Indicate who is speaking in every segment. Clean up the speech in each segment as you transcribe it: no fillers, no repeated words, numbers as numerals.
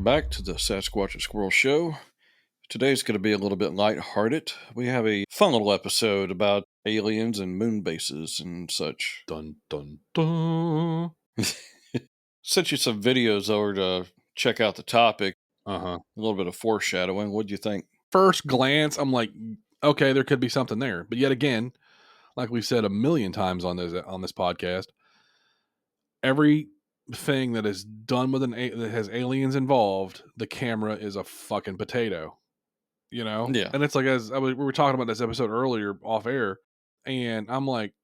Speaker 1: welcome back to the Sasquatch and Squirrel Show. Today's going to be a little bit lighthearted. We have a fun little episode about aliens and moon bases and such.
Speaker 2: Dun dun dun.
Speaker 1: Sent you some videos over to check out the topic.
Speaker 2: Uh-huh.
Speaker 1: A little bit of foreshadowing. What'd you think?
Speaker 2: First glance, I'm like, okay, there could be something there. But yet again, like we've said a million times on this podcast, everything that is done with that has aliens involved, the camera is a fucking potato.
Speaker 1: Yeah.
Speaker 2: And it's like we were talking about this episode earlier off air, and I'm like,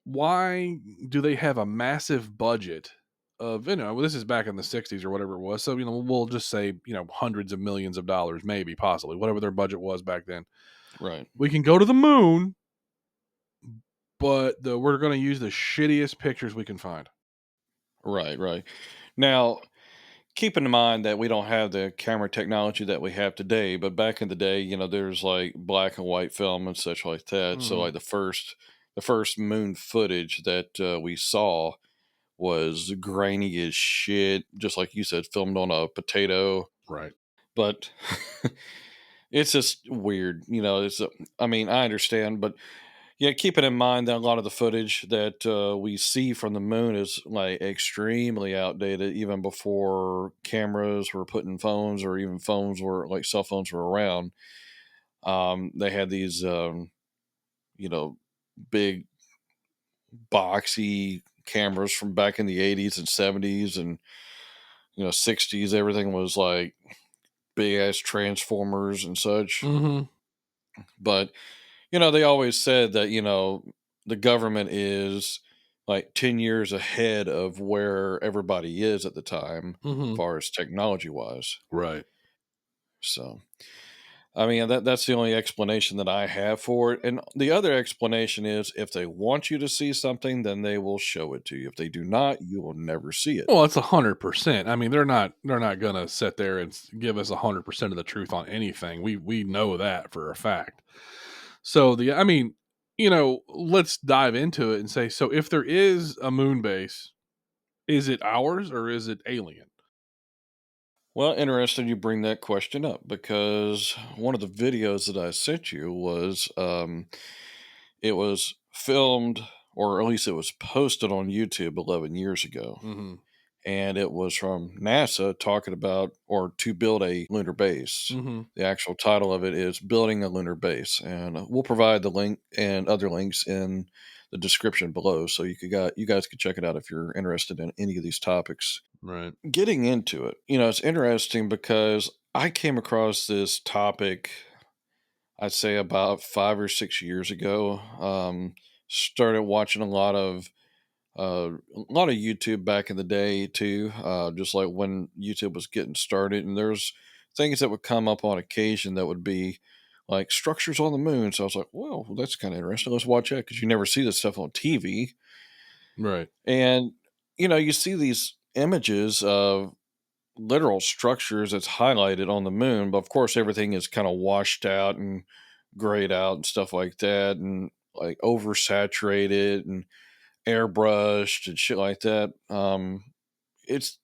Speaker 2: why do they have a massive budget of, this is back in the 60s or whatever it was. So, we'll just say, hundreds of millions of dollars, maybe, possibly, whatever their budget was back then.
Speaker 1: Right.
Speaker 2: We can go to the moon, but we're going to use the shittiest pictures we can find.
Speaker 1: Right. Now, keep in mind that we don't have the camera technology that we have today, but back in the day, there's like black and white film and such like that. So like the first moon footage that we saw was grainy as shit, just like you said, filmed on a potato.
Speaker 2: Right.
Speaker 1: But it's just weird, I understand, but yeah, keeping in mind that a lot of the footage that we see from the moon is like extremely outdated, even before cameras were put in phones, or even phones were like cell phones were around. They had these, big boxy cameras from back in the 80s and 70s and 60s. Everything was like big ass transformers and such.
Speaker 2: Mm-hmm.
Speaker 1: But they always said that, the government is like 10 years ahead of where everybody is at the time, as far as technology wise.
Speaker 2: Right.
Speaker 1: So, that's the only explanation that I have for it. And the other explanation is if they want you to see something, then they will show it to you. If they do not, you will never see it.
Speaker 2: Well, it's 100%. They're not going to sit there and give us 100% of the truth on anything. We know that for a fact. So let's dive into it and say, so if there is a moon base, is it ours or is it alien?
Speaker 1: Well, interesting you bring that question up, because one of the videos that I sent you was it was filmed, or at least it was posted on YouTube 11 years ago.
Speaker 2: Mm-hmm.
Speaker 1: And it was from NASA talking about, or to build a lunar base.
Speaker 2: Mm-hmm.
Speaker 1: The actual title of it is Building a Lunar Base. And we'll provide the link and other links in the description below, so you guys could check it out if you're interested in any of these topics.
Speaker 2: Right.
Speaker 1: Getting into it, it's interesting because I came across this topic, I'd say about 5 or 6 years ago. Started watching a lot of YouTube back in the day too, just like when YouTube was getting started, and there's things that would come up on occasion that would be like structures on the moon. So I was like, well, that's kind of interesting. Let's watch that, because you never see this stuff on TV.
Speaker 2: Right.
Speaker 1: And you see these images of literal structures that's highlighted on the moon, but of course everything is kind of washed out and grayed out and stuff like that, and like oversaturated and airbrushed and shit like that. It's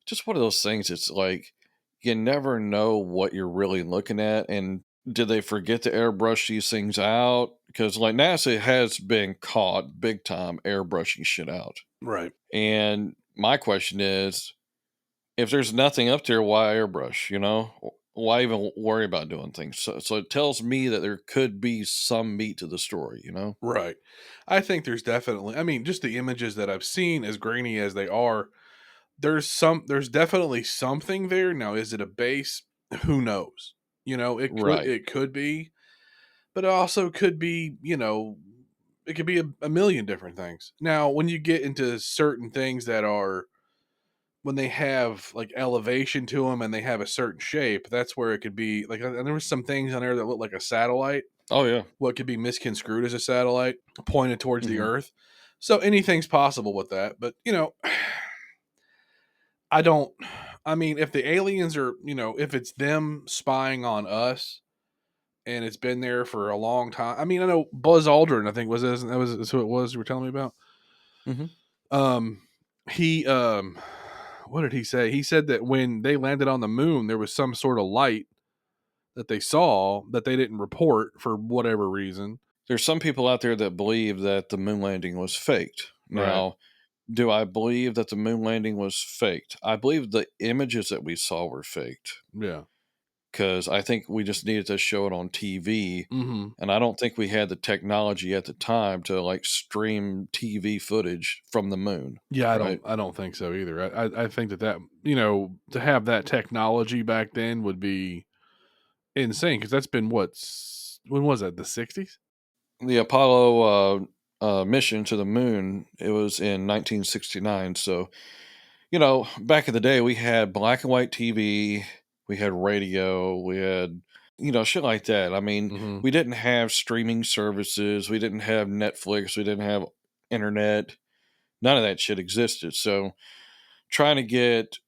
Speaker 1: just one of those things. It's like you never know what you're really looking at, and did they forget to airbrush these things out? Because like NASA has been caught big time airbrushing shit out.
Speaker 2: Right.
Speaker 1: And my question is, if there's nothing up there, why airbrush? Why even worry about doing things? So it tells me that there could be some meat to the story.
Speaker 2: Right. I think there's definitely, just the images that I've seen, as grainy as they are, there's definitely something there. Now, is it a base? Who knows?
Speaker 1: Right.
Speaker 2: It could be, but it also could be, it could be a million different things. Now, when you get into certain things that are, when they have like elevation to them and they have a certain shape, that's where it could be like, and there was some things on there that look like a satellite.
Speaker 1: Oh yeah.
Speaker 2: What could be misconstrued as a satellite pointed towards the
Speaker 1: Mhm.
Speaker 2: Earth. So anything's possible with that. But, I don't, if the aliens are, if it's them spying on us and it's been there for a long time. I know Buzz Aldrin, I think that's who it was you were telling me about.
Speaker 1: Mhm.
Speaker 2: Um, he, what did he say? He said that when they landed on the moon, there was some sort of light that they saw that they didn't report for whatever reason.
Speaker 1: There's some people out there that believe that the moon landing was faked.
Speaker 2: Right.
Speaker 1: Now, do I believe that the moon landing was faked? I believe the images that we saw were faked
Speaker 2: Yeah.
Speaker 1: because I think we just needed to show it on TV.
Speaker 2: Mhm.
Speaker 1: And I don't think we had the technology at the time to like stream TV footage from the moon,
Speaker 2: Yeah,
Speaker 1: right?
Speaker 2: I don't think so either. I think that, to have that technology back then would be insane because that's been when was that? The 60s?
Speaker 1: The Apollo mission to the moon, it was in 1969. So, back in the day, we had black and white TV, we had radio, we had, shit like that. I mean,
Speaker 2: Mhm.
Speaker 1: we didn't have streaming services, we didn't have Netflix, we didn't have internet. None of that shit existed. So, trying to get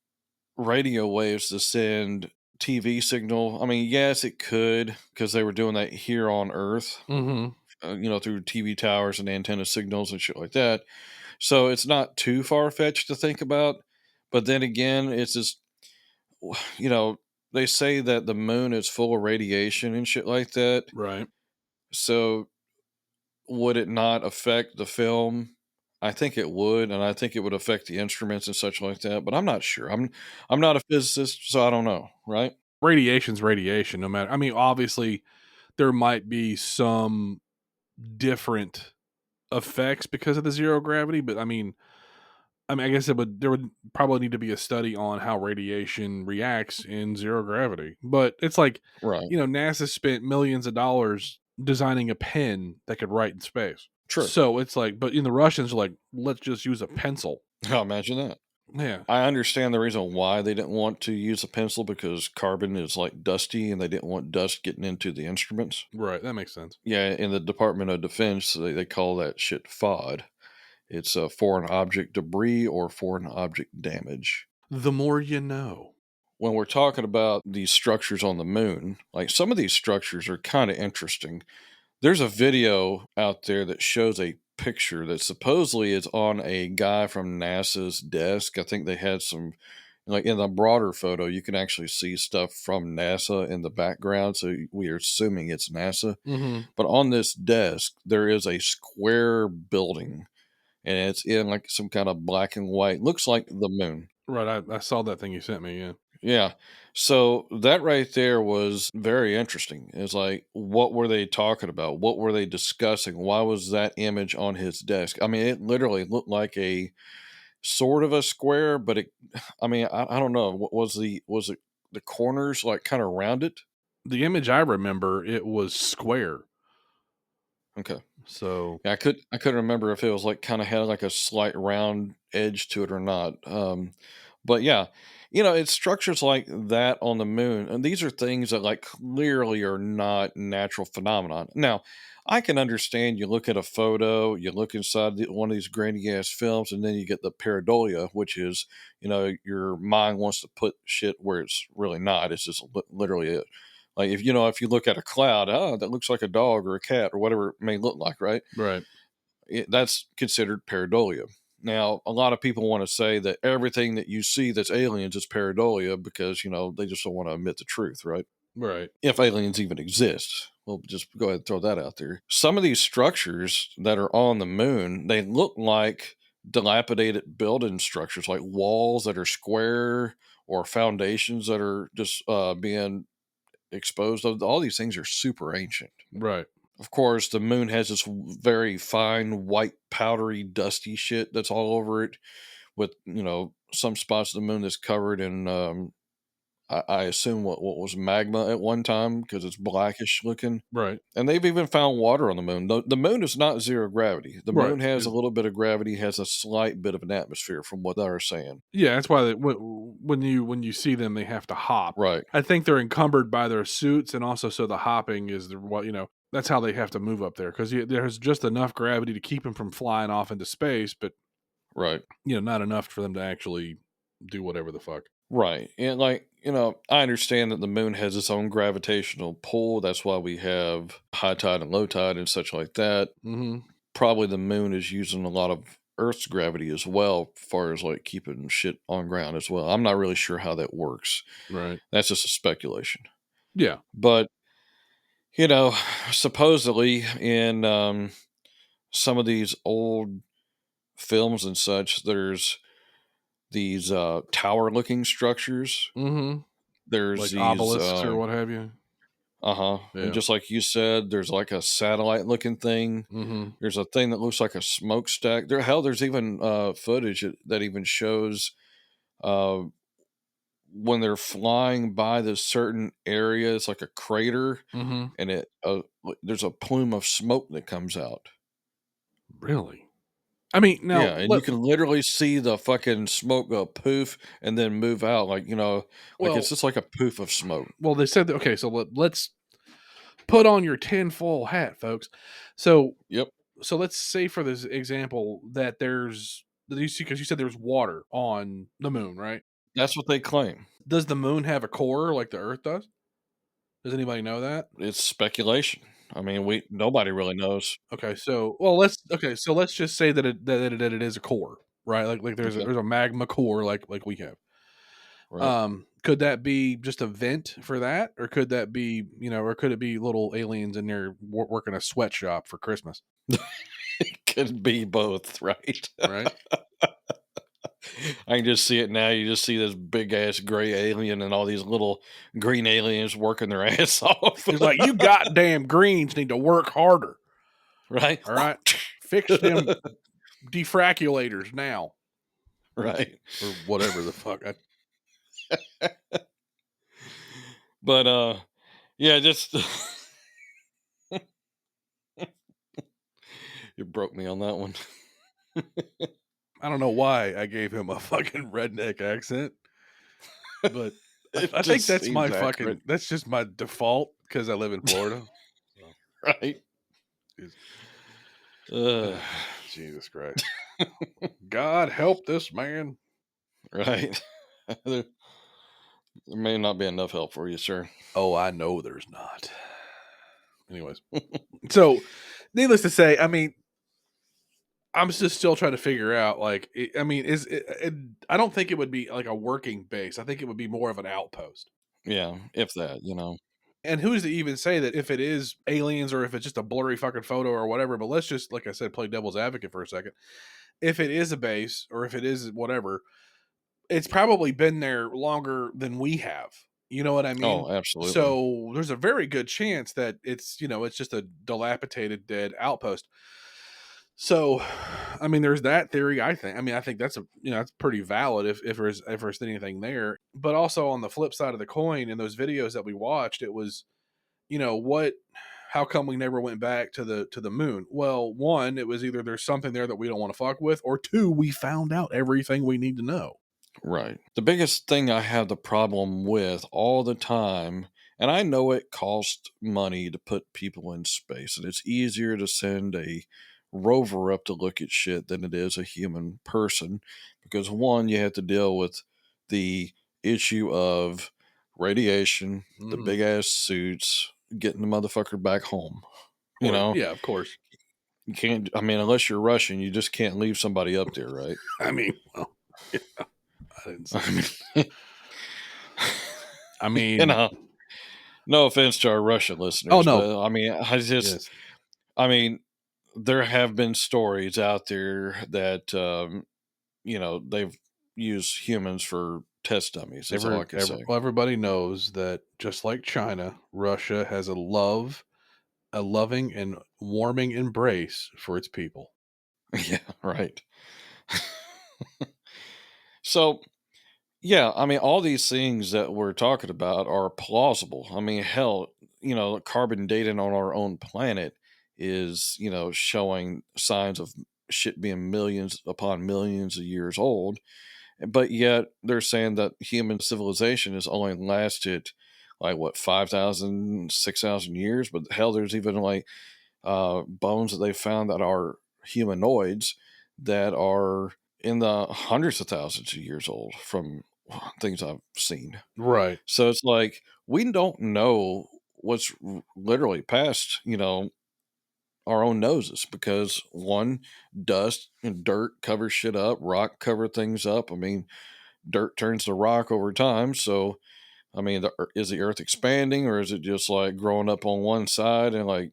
Speaker 1: radio waves to send TV signal, I mean, yes, it could because they were doing that here on Earth,
Speaker 2: Mhm.
Speaker 1: through TV towers and antenna signals and shit like that. So it's not too far fetched to think about. But then again, it's just, you know, they say that the moon is full of radiation and shit like that.
Speaker 2: Right.
Speaker 1: So would it not affect the film? I think it would, and I think it would affect the instruments and such like that. But I'm not sure. I'm not a physicist, so I don't know. Right?
Speaker 2: Radiation's radiation no matter, I mean, obviously, there might be some different effects because of the zero gravity, but I guess there would probably need to be a study on how radiation reacts in zero gravity. But it's like,
Speaker 1: Right.
Speaker 2: NASA spent millions of dollars designing a pen that could write in space.
Speaker 1: True.
Speaker 2: So it's like, but in the Russians are like, let's just use a pencil.
Speaker 1: Oh, imagine that.
Speaker 2: Yeah.
Speaker 1: I understand the reason why they didn't want to use a pencil because carbon is like dusty and they didn't want dust getting into the instruments.
Speaker 2: Right. That makes sense.
Speaker 1: Yeah, in the Department of Defense, they call that shit FOD. It's a foreign object debris or foreign object damage.
Speaker 2: The more you know.
Speaker 1: When we're talking about these structures on the moon, like some of these structures are kind of interesting. There's a video out there that shows a picture that supposedly is on a guy from NASA's desk. I think they had some, like in the broader photo, you can actually see stuff from NASA in the background. So we are assuming it's NASA.
Speaker 2: Mm-hmm.
Speaker 1: But on this desk, there is a square building and it's in like some kind of black and white, looks like the moon.
Speaker 2: Right. I saw that thing you sent me. Yeah.
Speaker 1: Yeah. So that right there was very interesting. It's like, what were they talking about? What were they discussing? Why was that image on his desk? I mean, it literally looked like a sort of a square, but I mean, I don't know. What was it the corners like kind of rounded?
Speaker 2: The image I remember, it was square.
Speaker 1: Okay.
Speaker 2: So,
Speaker 1: Yeah, I couldn't remember if it was like kind of had like a slight round edge to it or not. But yeah, it's structures like that on the moon, and these are things that like clearly are not natural phenomenon. Now, I can understand you look at a photo, you look inside one of these grainy ass films, and then you get the pareidolia, which is your mind wants to put shit where it's really not. It's just literally it. Like if you look at a cloud, oh, that looks like a dog or a cat or whatever it may look like, right?
Speaker 2: right.
Speaker 1: That's considered pareidolia. Now, a lot of people want to say that everything that you see that's aliens is pareidolia because they just don't want to admit the truth, right?
Speaker 2: Right.
Speaker 1: If aliens even exist, we'll just go ahead and throw that out there. Some of these structures that are on the moon, they look like dilapidated building structures, like walls that are square or foundations that are just being exposed. All these things are super ancient.
Speaker 2: Right.
Speaker 1: Of course, the moon has this very fine, white, powdery, dusty shit that's all over it. With some spots of the moon that's covered in, I assume what was magma at one time because it's blackish looking.
Speaker 2: Right.
Speaker 1: And they've even found water on the moon. The moon is not zero gravity. The
Speaker 2: Right.
Speaker 1: moon has a little bit of gravity, has a slight bit of an atmosphere, from what they're saying.
Speaker 2: Yeah, that's why when you see them, they have to hop.
Speaker 1: Right,
Speaker 2: I think they're encumbered by their suits, and also so the hopping is that's how they have to move up there because there's just enough gravity to keep them from flying off into space, but
Speaker 1: right.
Speaker 2: not enough for them to actually do whatever the fuck.
Speaker 1: Right. And like, I understand that the moon has its own gravitational pull. That's why we have high tide and low tide and such like that.
Speaker 2: Mm-hmm.
Speaker 1: Probably the moon is using a lot of Earth's gravity as well, as far as like keeping shit on ground as well. I'm not really sure how that works.
Speaker 2: Right.
Speaker 1: That's just a speculation.
Speaker 2: Yeah.
Speaker 1: But you know, supposedly in some of these old films and such, there's these tower-looking structures.
Speaker 2: Mm-hmm.
Speaker 1: There's
Speaker 2: Like
Speaker 1: these
Speaker 2: obelisks or what have you.
Speaker 1: uh-huh. And
Speaker 2: Yeah.
Speaker 1: just like you said, there's like a satellite looking thing.
Speaker 2: Mm-hmm.
Speaker 1: There's a thing that looks like a smokestack. There's even footage that even shows uh when they're flying by this certain area, it's like a crater,
Speaker 2: Mm-hmm.
Speaker 1: and there's a plume of smoke that comes out.
Speaker 2: Really? I mean, now
Speaker 1: Yeah, and you can literally see the fucking smoke go poof and then move out, like, like it's
Speaker 2: well,
Speaker 1: just like a poof of smoke.
Speaker 2: they said that. Okay, so let's put on your tinfoil hat, folks. So,
Speaker 1: Yep,
Speaker 2: let's say for this example that you see, because you said there's water on the moon, right?
Speaker 1: that's what they claim.
Speaker 2: Does the moon have a core like the Earth does? Does anybody know that?
Speaker 1: It's speculation. I mean, we nobody really knows.
Speaker 2: Okay, so let's just say that it is a core, right? Like
Speaker 1: Okay,
Speaker 2: there's a magma core like we have.
Speaker 1: right.
Speaker 2: Could that be just a vent for that, or could that be or could it be little aliens in there working a sweatshop for Christmas,
Speaker 1: It could be both, right?
Speaker 2: right?
Speaker 1: I can just see it now. You just see this big ass gray alien and all these little green aliens working their ass off.
Speaker 2: It's like you goddamn greens need to work harder.
Speaker 1: Right?
Speaker 2: All right, fix them defraculators now,
Speaker 1: Right.
Speaker 2: or whatever the fuck.
Speaker 1: But yeah, just you broke me on that one.
Speaker 2: I don't know why I gave him a fucking redneck accent, but
Speaker 1: It
Speaker 2: I think
Speaker 1: just
Speaker 2: that's
Speaker 1: seems accurate,
Speaker 2: that's just my default because I live in Florida. So,
Speaker 1: right?
Speaker 2: is-
Speaker 1: Uh,
Speaker 2: Jesus Christ. God help this man.
Speaker 1: right. there, there may not be enough help for you, sir.
Speaker 2: Oh, I know there's not. Anyways, so needless to say, I mean, I'm just still trying to figure out, like, I mean, I don't think it would be like a working base. I think it would be more of an outpost.
Speaker 1: Yeah, if that.
Speaker 2: And who's to even say that if it is aliens or if it's just a blurry fucking photo or whatever? But let's just, like I said, play devil's advocate for a second. If it is a base or if it is whatever, it's probably been there longer than we have. You know what I mean?
Speaker 1: Oh, absolutely.
Speaker 2: So there's a very good chance that it's just a dilapidated dead outpost. So, I mean, there's that theory. I think that's that's pretty valid if there's anything there. But also on the flip side of the coin, in those videos that we watched, it was what how come we never went back to the moon? Well, one, it was either there's something there that we don't want to fuck with, or two, we found out everything we need to know.
Speaker 1: Right. The biggest thing I have the problem with all the time, and I know it costs money to put people in space, and it's easier to send a rover up to look at shit than it is a human person because one, you have to deal with the issue of radiation, the
Speaker 2: Hmm.
Speaker 1: big ass suits, getting the motherfucker back home. You
Speaker 2: Or
Speaker 1: know,
Speaker 2: yeah, of course.
Speaker 1: you can't, I mean, unless you're Russian, you just can't leave somebody up there, right?
Speaker 2: I mean, well, yeah, I didn't say
Speaker 1: I
Speaker 2: that.
Speaker 1: mean,
Speaker 2: I
Speaker 1: you
Speaker 2: mean,
Speaker 1: know, no offense to our Russian
Speaker 2: oh
Speaker 1: listeners,
Speaker 2: no,
Speaker 1: but I mean,
Speaker 2: yes,
Speaker 1: I mean, there have been stories out there that, they've used humans for test dummies. That's all I can say.
Speaker 2: everybody knows that just like China, Russia has a loving and warming embrace for its people.
Speaker 1: Yeah, right. So, yeah, I mean, all these things that we're talking about are plausible. I mean, hell, carbon dating on our own planet is, showing signs of shit being millions upon millions of years old. But yet they're saying that human civilization has only lasted like what 5,000, 6,000 years. But hell, there's even like bones that they found that are humanoids that are in the hundreds of thousands of years old from things I've seen.
Speaker 2: Right.
Speaker 1: So it's like we don't know what's literally past, our own noses because one, dust and dirt cover shit up, rock cover things up. I mean, dirt turns to rock over time. So, I mean, is the earth expanding or is it just like growing up on one side and like,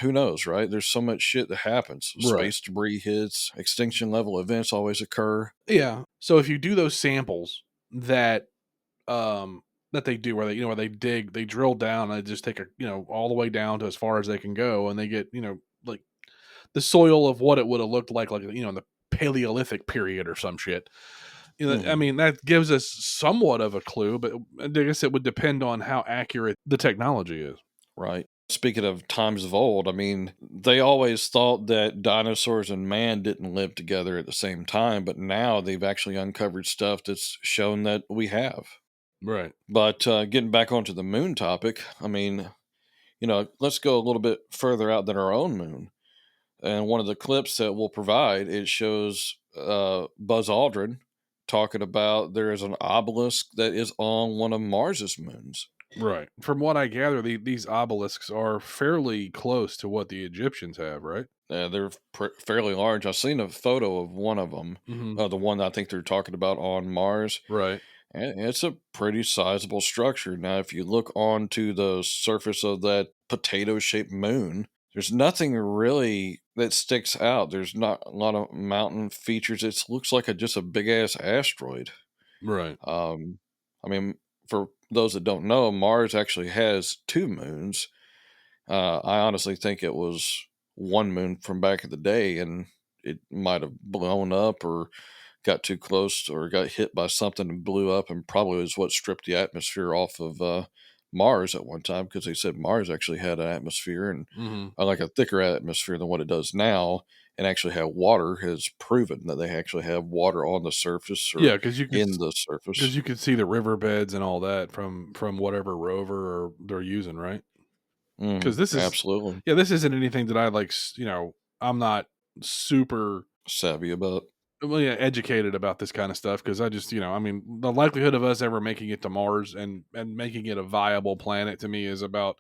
Speaker 1: who knows, right? There's so much shit that happens.
Speaker 2: Right.
Speaker 1: Space debris hits, extinction level events always occur.
Speaker 2: Yeah. So if you do those samples that that they do where they where they drill down and they just take a all the way down to as far as they can go and they get like the soil of what it would have looked like in the Paleolithic period or some shit. I
Speaker 1: Hmm.
Speaker 2: mean that gives us somewhat of a clue, but I guess it would depend on how accurate the technology is.
Speaker 1: Right. Speaking of times of old, I mean, they always thought that dinosaurs and man didn't live together at the same time, but now they've actually uncovered stuff that's shown that we have.
Speaker 2: Right.
Speaker 1: But getting back onto the moon topic, I mean, let's go a little bit further out than our own moon. And one of the clips that we'll provide, it shows Buzz Aldrin talking about there is an obelisk that is on one of Mars's moons.
Speaker 2: Right. From what I gather, these obelisks are fairly close to what the Egyptians have, right?
Speaker 1: They're fairly large. I've seen a photo of one of them,
Speaker 2: Hmm.
Speaker 1: the one that I think they're talking about on Mars,
Speaker 2: Right.
Speaker 1: and it's a pretty sizable structure. Now, if you look onto the surface of that potato-shaped moon, there's nothing really that sticks out. There's not a lot of mountain features. It looks like just a big ass asteroid.
Speaker 2: Right.
Speaker 1: Um, I mean, for those that don't know, Mars actually has two moons. I honestly think it was one moon from back in the day, and it might have blown up or got too close or got hit by something and blew up, and probably was what stripped the atmosphere off of Mars at one time because they said Mars actually had an atmosphere and
Speaker 2: Hmm.
Speaker 1: like a thicker atmosphere than what it does now, and actually have water has proven that they actually have water on the surface or
Speaker 2: Yeah, because
Speaker 1: in the surface.
Speaker 2: you could see the riverbeds and all that from whatever rover or they're using, right? Because this is
Speaker 1: Absolutely
Speaker 2: yeah, this isn't anything that I like. I'm not super
Speaker 1: savvy about.
Speaker 2: well, yeah, educated about this kind of stuff because I just I mean the likelihood of us ever making it to Mars and making it a viable planet to me is about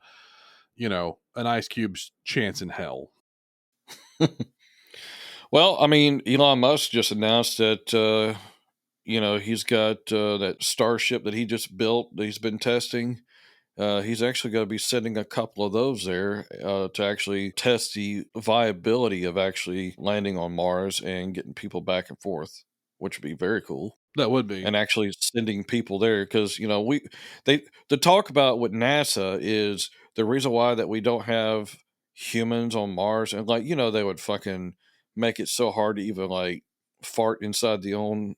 Speaker 2: an ice cube's chance in hell.
Speaker 1: Well, I mean, Elon Musk just announced that he's got that starship that he just built that he's been testing. He's actually going to be sending a couple of those there to actually test the viability of actually landing on Mars and getting people back and forth, which would be very cool.
Speaker 2: That would be
Speaker 1: And actually sending people there because they the talk about with NASA is the reason why that we don't have humans on Mars and like they would fucking make it so hard to even like fart inside their own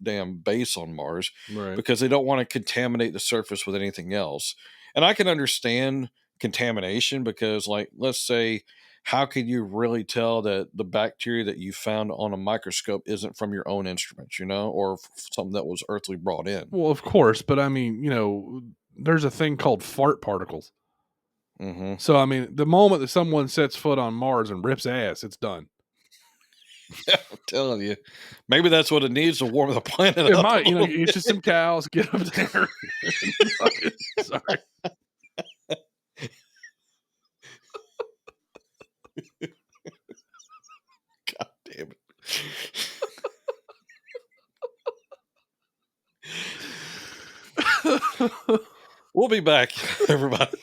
Speaker 1: damn base on Mars
Speaker 2: right.
Speaker 1: because they don't want to contaminate the surface with anything else. And I can understand contamination because like let's say how can you really tell that the bacteria that you found on a microscope isn't from your own instruments, or something that was earthly brought in?
Speaker 2: Well, of course, but I mean, there's a thing called fart particles.
Speaker 1: Hmm.
Speaker 2: So I mean, the moment that someone sets foot on Mars and rips ass, it's done.
Speaker 1: I'm telling you, maybe that's what it needs to warm the planet
Speaker 2: It
Speaker 1: up a
Speaker 2: might,
Speaker 1: little
Speaker 2: get you
Speaker 1: bit.
Speaker 2: some cows, get up there. Sorry.
Speaker 1: God damn it. We'll be back, everybody.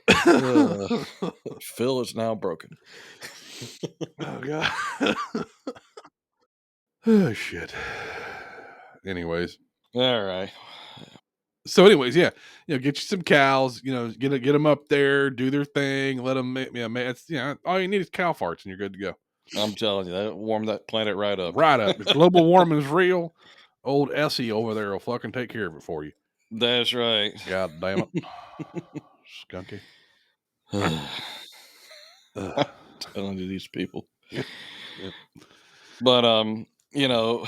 Speaker 1: Uh, Phil is now broken.
Speaker 2: Oh god. Oh shit. Anyways.
Speaker 1: All right.
Speaker 2: So anyways, yeah. Get you some cows, get them up there, do their thing, let them it's all you need is cow farts and you're good to go.
Speaker 1: I'm telling you, that warm that planet right up.
Speaker 2: Right up. If global warming is real, old Essie over there will fucking take care of it for you.
Speaker 1: That's right.
Speaker 2: God damn it. Skunky. Ugh.
Speaker 1: Telling you these people.
Speaker 2: Yep. Yep.
Speaker 1: But you know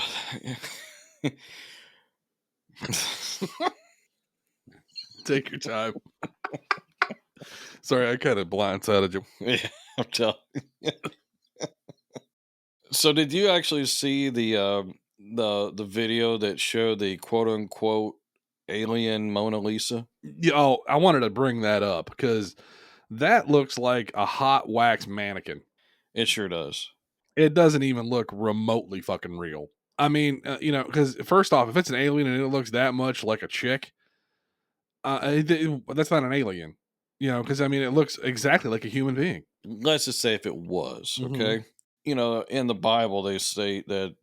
Speaker 2: Take your time. Sorry, I kind of blindsided you.
Speaker 1: yeah, I'm telling you. So did you actually see the video that showed the quote unquote Alien Mona Lisa.
Speaker 2: Oh, I wanted to bring that up because that looks like a hot wax mannequin.
Speaker 1: It sure does.
Speaker 2: It doesn't even look remotely fucking real. I mean, because first off, if it's an alien and it looks that much like a chick, that's not an alien. Because I mean, it looks exactly like a human being.
Speaker 1: Let's just say if it was,
Speaker 2: Hmm.
Speaker 1: okay? In the Bible, they state that,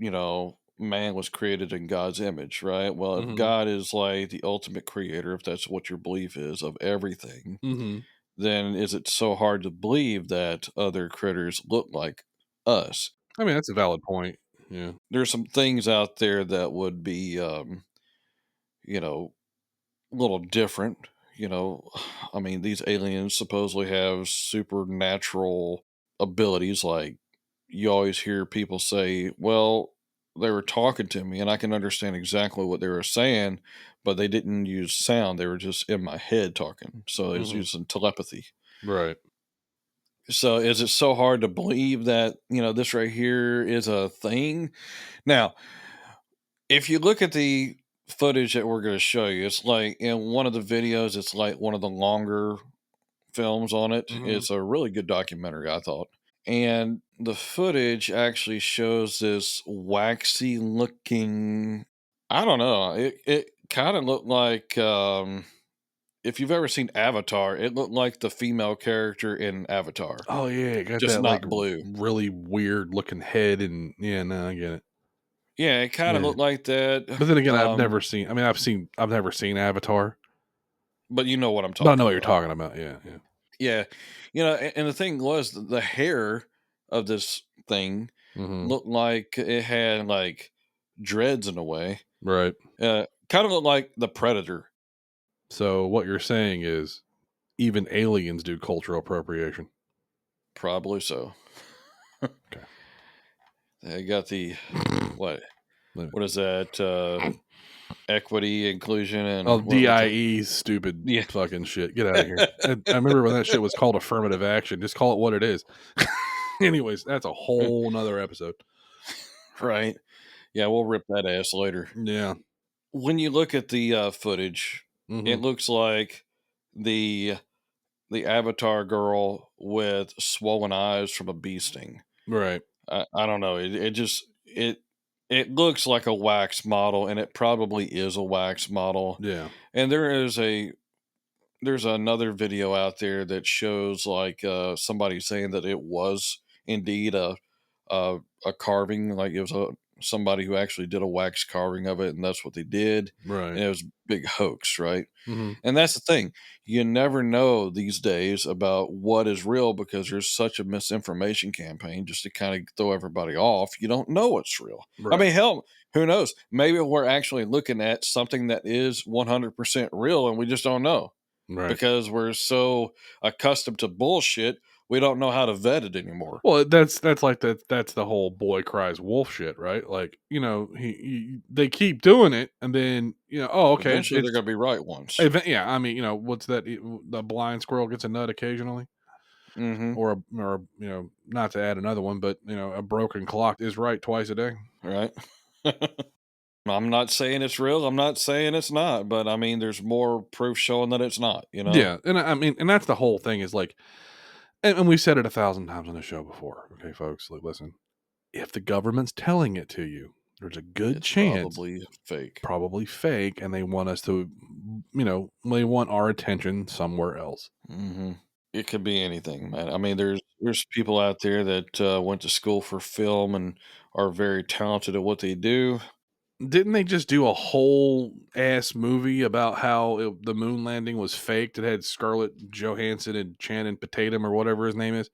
Speaker 1: man was created in God's image, right? Well, if
Speaker 2: Hmm.
Speaker 1: God is like the ultimate creator, if that's what your belief is of everything,
Speaker 2: Hmm.
Speaker 1: then is it so hard to believe that other critters look like us?
Speaker 2: I mean, that's a valid point. Yeah.
Speaker 1: There's some things out there that would be, you know, a little different. You know, I mean, these aliens supposedly have supernatural abilities. Like you always hear people say, well, they were talking to me and I can understand exactly what they were saying, but they didn't use sound. They were just in my head talking. So it was
Speaker 2: Hmm.
Speaker 1: using telepathy.
Speaker 2: Right.
Speaker 1: So is it so hard to believe that, this right here is a thing? Now, if you look at the footage that we're going to show you, it's like in one of the videos, it's like one of the longer films on it.
Speaker 2: Hmm.
Speaker 1: It's a really good documentary, I thought. And the footage actually shows this waxy looking, I don't know, it kind of looked like, if you've ever seen Avatar, it looked like the female character in Avatar,
Speaker 2: Oh yeah, it got
Speaker 1: just
Speaker 2: that like
Speaker 1: not blue.
Speaker 2: really weird looking head, and yeah, no, I get it.
Speaker 1: Yeah, it kind of
Speaker 2: Yeah.
Speaker 1: looked like that.
Speaker 2: But then again,
Speaker 1: Um,
Speaker 2: I've never seen Avatar,
Speaker 1: but you know what I'm
Speaker 2: but I know
Speaker 1: talking
Speaker 2: what you're
Speaker 1: about.
Speaker 2: talking about. Yeah, yeah.
Speaker 1: Yeah. And the thing was the hair of this thing
Speaker 2: Hmm.
Speaker 1: looked like it had like dreads in a way.
Speaker 2: Right.
Speaker 1: Kind of looked like the Predator.
Speaker 2: So what you're saying is even aliens do cultural appropriation.
Speaker 1: Probably so.
Speaker 2: Okay.
Speaker 1: They got the what
Speaker 2: Wait
Speaker 1: what is that? Equity, inclusion,
Speaker 2: Oh,
Speaker 1: and what the
Speaker 2: DIE, stupid
Speaker 1: yeah.
Speaker 2: fucking shit. Get out of here. I remember when that shit was called affirmative action. Just call it what it is. Anyways, that's a whole nother episode.
Speaker 1: Right. Yeah, we'll rip that ass later.
Speaker 2: Yeah.
Speaker 1: When you look at the footage,
Speaker 2: Hmm.
Speaker 1: it looks like the the Avatar girl with swollen eyes from a bee sting.
Speaker 2: Right.
Speaker 1: I don't know. It looks like a wax model, and it probably is a wax model.
Speaker 2: Yeah.
Speaker 1: And there's another video out there that shows like somebody saying that it was indeed a a carving, like it was a somebody who actually did a wax carving of it, and that's what they did,
Speaker 2: Right.
Speaker 1: and it was a big hoax, right?
Speaker 2: Hmm.
Speaker 1: And that's the thing. You never know these days about what is real because there's such a misinformation campaign just to kind of throw everybody off. You don't know what's real. I
Speaker 2: Right.
Speaker 1: mean, hell, who knows? Maybe we're actually looking at something that is 100% real and we just don't know
Speaker 2: Right.
Speaker 1: because we're so accustomed to bullshit, we don't know how to vet it anymore.
Speaker 2: Well, that's like that's the whole boy cries wolf shit, right? Like, they keep doing it, and then oh, okay,
Speaker 1: Eventually, they're going to be right once.
Speaker 2: yeah. I mean, what's that? The blind squirrel gets a nut occasionally,
Speaker 1: Hmm.
Speaker 2: or not to add another one, but a broken clock is right twice a day.
Speaker 1: Right. I'm not saying it's real. I'm not saying it's not, but I mean, there's more proof showing that it's not, you know?
Speaker 2: Yeah, and I mean, and that's the whole thing is like, and we've said it 1,000 times on the show before. Okay, folks, like, listen, if the government's telling it to you, there's a good
Speaker 1: It's
Speaker 2: chance
Speaker 1: probably fake.
Speaker 2: probably fake, and they want us to, they want our attention somewhere else.
Speaker 1: Hmm. It could be anything, man. I mean, there's people out there that went to school for film and are very talented at what they do.
Speaker 2: Didn't they just do a whole ass movie about how the moon landing was faked? It had Scarlett Johansson and Channing Tatum or whatever his name is.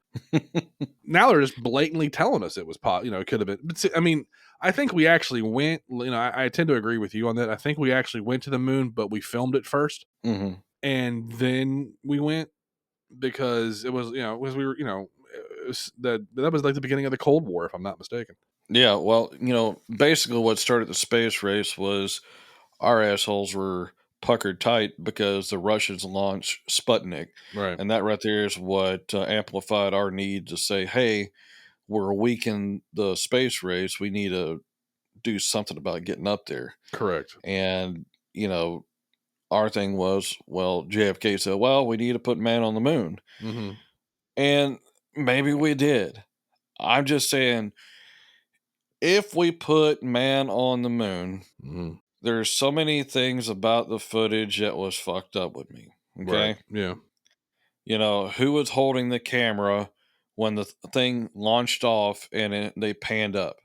Speaker 2: Now they're just blatantly telling us it was it could have been. But see, I mean, I think we actually went. I tend to agree with you on that. I think we actually went to the moon, but we filmed it first,
Speaker 1: Hmm.
Speaker 2: and then we went because it was because we were that was like the beginning of the Cold War, if I'm not mistaken.
Speaker 1: Yeah, well, basically what started the space race was our assholes were puckered tight because the Russians launched Sputnik.
Speaker 2: Right.
Speaker 1: And that right there is what amplified our need to say, hey, we're weak in the space race. We need to do something about getting up there.
Speaker 2: Correct.
Speaker 1: And, you know, our thing was, well, JFK said, well, we need to put man on the moon.
Speaker 2: Mhm.
Speaker 1: And maybe we did. I'm just saying, if we put man on the moon,
Speaker 2: Mhm.
Speaker 1: there's so many things about the footage that was fucked up with me.
Speaker 2: Right.
Speaker 1: Okay.
Speaker 2: Yeah.
Speaker 1: Who was holding the camera when the thing launched off and they panned up?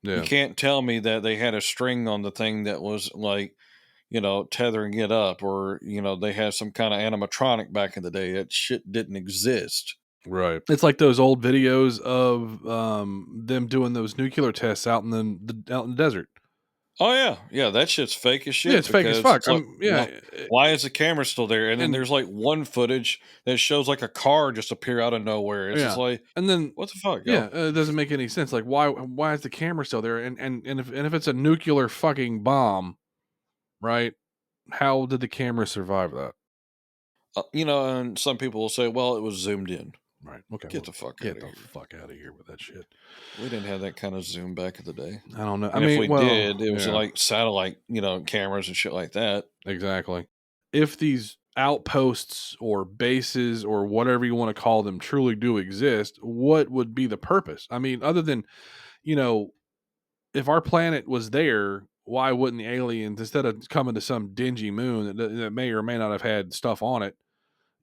Speaker 1: You
Speaker 2: Yeah.
Speaker 1: can't tell me that they had a string on the thing that was like, tethering it up, or, they had some kind of animatronic back in the day. That shit didn't exist.
Speaker 2: Right. It's like those old videos of, them doing those nuclear tests out in out in the desert.
Speaker 1: Oh yeah, yeah, that shit's fake as
Speaker 2: Yeah,
Speaker 1: shit
Speaker 2: it's fake as
Speaker 1: because
Speaker 2: fuck.
Speaker 1: it's like,
Speaker 2: Yeah,
Speaker 1: why is the camera still there? And then
Speaker 2: and
Speaker 1: there's like one footage that shows like a car just appear out of nowhere. It's just
Speaker 2: yeah,
Speaker 1: like,
Speaker 2: and then
Speaker 1: what the fuck,
Speaker 2: yeah,
Speaker 1: yo?
Speaker 2: it doesn't make any sense. Like, why is the camera still there? And if it's a nuclear fucking bomb, right? How did the camera survive that?
Speaker 1: And some people will say, well, it was zoomed in.
Speaker 2: Right. Okay.
Speaker 1: Get
Speaker 2: Well,
Speaker 1: the fuck out
Speaker 2: get
Speaker 1: of
Speaker 2: the
Speaker 1: here.
Speaker 2: fuck out of here with that shit.
Speaker 1: We didn't have that kind of zoom back in the day.
Speaker 2: I don't know. I
Speaker 1: And if
Speaker 2: mean,
Speaker 1: we
Speaker 2: well,
Speaker 1: did, it was
Speaker 2: yeah,
Speaker 1: like satellite, cameras and shit like that.
Speaker 2: exactly. If these outposts or bases or whatever you want to call them truly do exist, what would be the purpose? I mean, other than, you know, if our planet was there, why wouldn't the aliens, instead of coming to some dingy moon that may or may not have had stuff on it,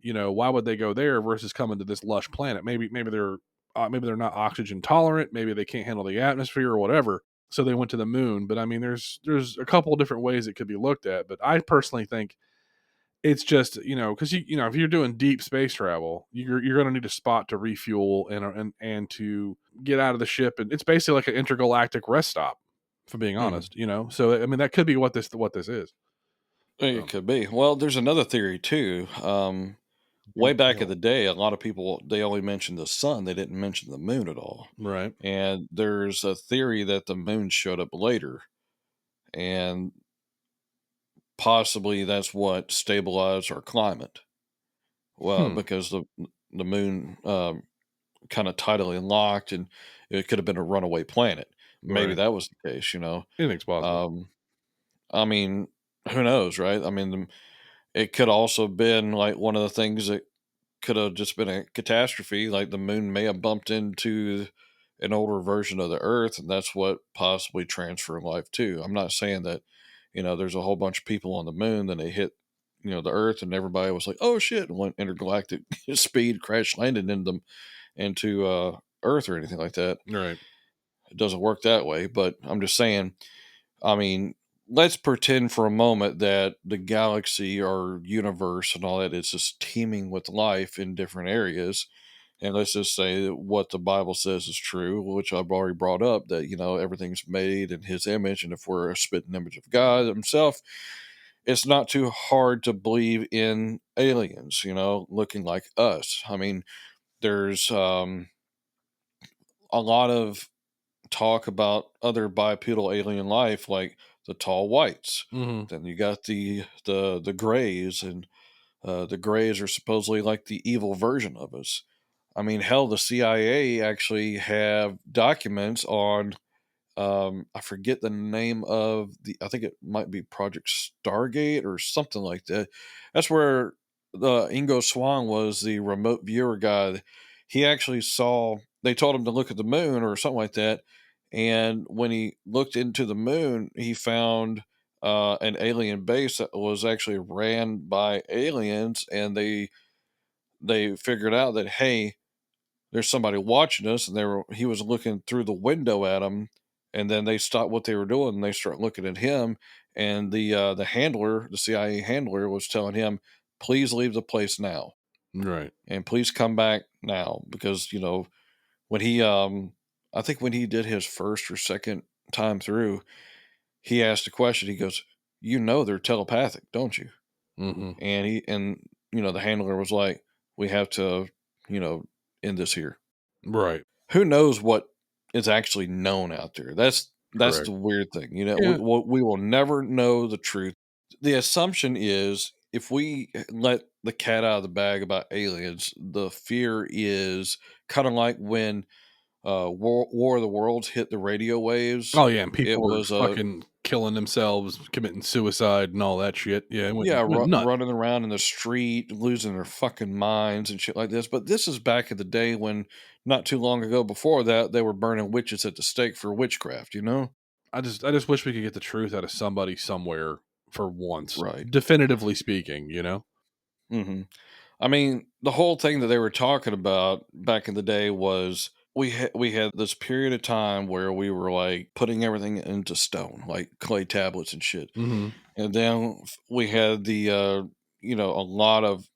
Speaker 2: why would they go there versus coming to this lush planet? Maybe they're not oxygen tolerant. Maybe they can't handle the atmosphere or whatever. So they went to the moon. But I mean, there's a couple of different ways it could be looked at. But I personally think it's just, because if you're doing deep space travel, you're going to need a spot to refuel and to get out of the ship, and it's basically like an intergalactic rest stop. For being
Speaker 1: Mhm.
Speaker 2: honest, so I mean that could be what this is.
Speaker 1: It
Speaker 2: So,
Speaker 1: could be. Well, there's another theory too.
Speaker 2: give
Speaker 1: Way
Speaker 2: it the
Speaker 1: back in
Speaker 2: hill.
Speaker 1: the day, a lot of people they only mentioned the sun; they didn't mention the moon at all.
Speaker 2: Right.
Speaker 1: And there's a theory that the moon showed up later, and possibly that's what stabilized our climate. Well,
Speaker 2: Hmm.
Speaker 1: because the moon kind of tidally locked, and it could have been a runaway planet. Maybe
Speaker 2: Right.
Speaker 1: that was the case.
Speaker 2: Anything's possible.
Speaker 1: Um, I mean, who knows, right? I mean, it could also been like one of the things that could have just been a catastrophe. Like the moon may have bumped into an older version of the Earth, and that's what possibly transferred life too. I'm not saying that, there's a whole bunch of people on the moon, then they hit, the Earth, and everybody was like, "Oh shit!" and went intergalactic speed, crash landed into Earth or anything like that.
Speaker 2: Right.
Speaker 1: It doesn't work that way. But I'm just saying. I mean, let's pretend for a moment that the galaxy or universe and all that is just teeming with life in different areas. And let's just say that what the Bible says is true, which I've already brought up, that, everything's made in his image. And if we're a spitting image of God himself, it's not too hard to believe in aliens, looking like us. I mean, there's a lot of talk about other bipedal alien life, like the tall whites.
Speaker 2: Hmm.
Speaker 1: Then you got the grays, and the grays are supposedly like the evil version of us. I mean, hell, the CIA actually have documents on. I forget the name of the. I think it might be Project Stargate or something like that. That's where the Ingo Swann was the remote viewer guy. He actually saw. They told him to look at the moon or something like that, and when he looked into the moon, he found an alien base that was actually ran by aliens, and they figured out that, hey, there's somebody watching us, and he was looking through the window at them, and then they stopped what they were doing and they start looking at him, and the handler, the CIA handler, was telling him, please leave the place now,
Speaker 2: Right.
Speaker 1: and please come back now, because when he I think when he did his first or second time through, he asked a question. He goes, they're telepathic, don't you?
Speaker 2: Hmm.
Speaker 1: And the handler was like, we have to, you know end this here.
Speaker 2: Right.
Speaker 1: Who knows what is actually known out there? That's the
Speaker 2: Correct.
Speaker 1: weird thing.
Speaker 2: Yeah.
Speaker 1: We will never know the truth. The assumption is, if we let the cat out of the bag about aliens, the fear is kind of like when War of the Worlds hit the radio waves.
Speaker 2: Oh yeah, and
Speaker 1: It
Speaker 2: people were
Speaker 1: was a
Speaker 2: fucking killing themselves, committing suicide, and all that shit. Yeah, it
Speaker 1: Yeah,
Speaker 2: went nuts.
Speaker 1: running around in the street, losing their fucking minds and shit like this. But this is back in the day when, not too long ago before that, they were burning witches at the stake for witchcraft, you know?
Speaker 2: I just wish we could get the truth out of somebody somewhere for once,
Speaker 1: Right.
Speaker 2: definitively speaking.
Speaker 1: hmm I mean, the whole thing that they were talking about back in the day was we had this period of time where we were like putting everything into stone, like clay tablets and shit.
Speaker 2: Hmm.
Speaker 1: And then we had the a lot of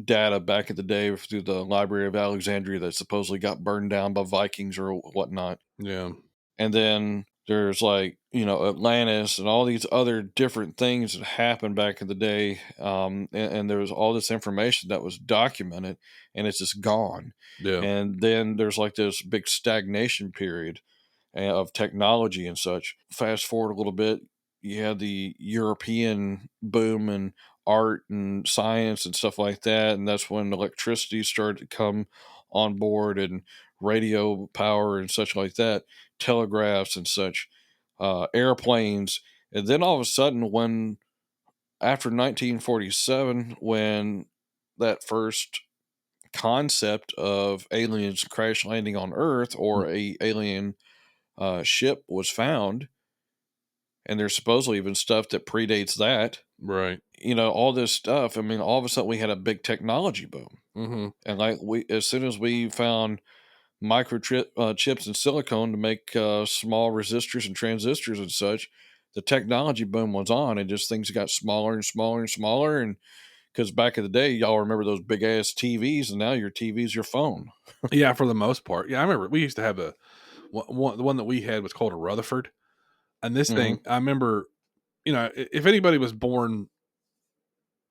Speaker 1: data back in the day through the Library of Alexandria that supposedly got burned down by Vikings or whatnot.
Speaker 2: Yeah,
Speaker 1: And then there's like, Atlantis and all these other different things that happened back in the day. And there was all this information that was documented and it's just gone.
Speaker 2: yeah,
Speaker 1: And then there's like this big stagnation period of technology and such. Fast forward a little bit, you had the European boom in art and science and stuff like that, and that's when electricity started to come on board and radio power and such like that, telegraphs and such, airplanes, and then all of a sudden, when after 1947, when that first concept of aliens crash landing on Earth
Speaker 2: mm,
Speaker 1: or a alien ship was found, and there's supposedly even stuff that predates that.
Speaker 2: right.
Speaker 1: All this stuff. I mean, all of a sudden we had a big technology boom,
Speaker 2: Hmm.
Speaker 1: and like we, as soon as we found microchip chips and silicone to make small resistors and transistors and such, the technology boom was on, and just things got smaller and smaller and smaller. And because back in the day, y'all remember those big ass TVs, and now your TV's your phone.
Speaker 2: Yeah, for the most part. Yeah, I remember we used to have the one that we had was called a Rutherford, and this
Speaker 1: hmm
Speaker 2: thing I remember. If anybody was born,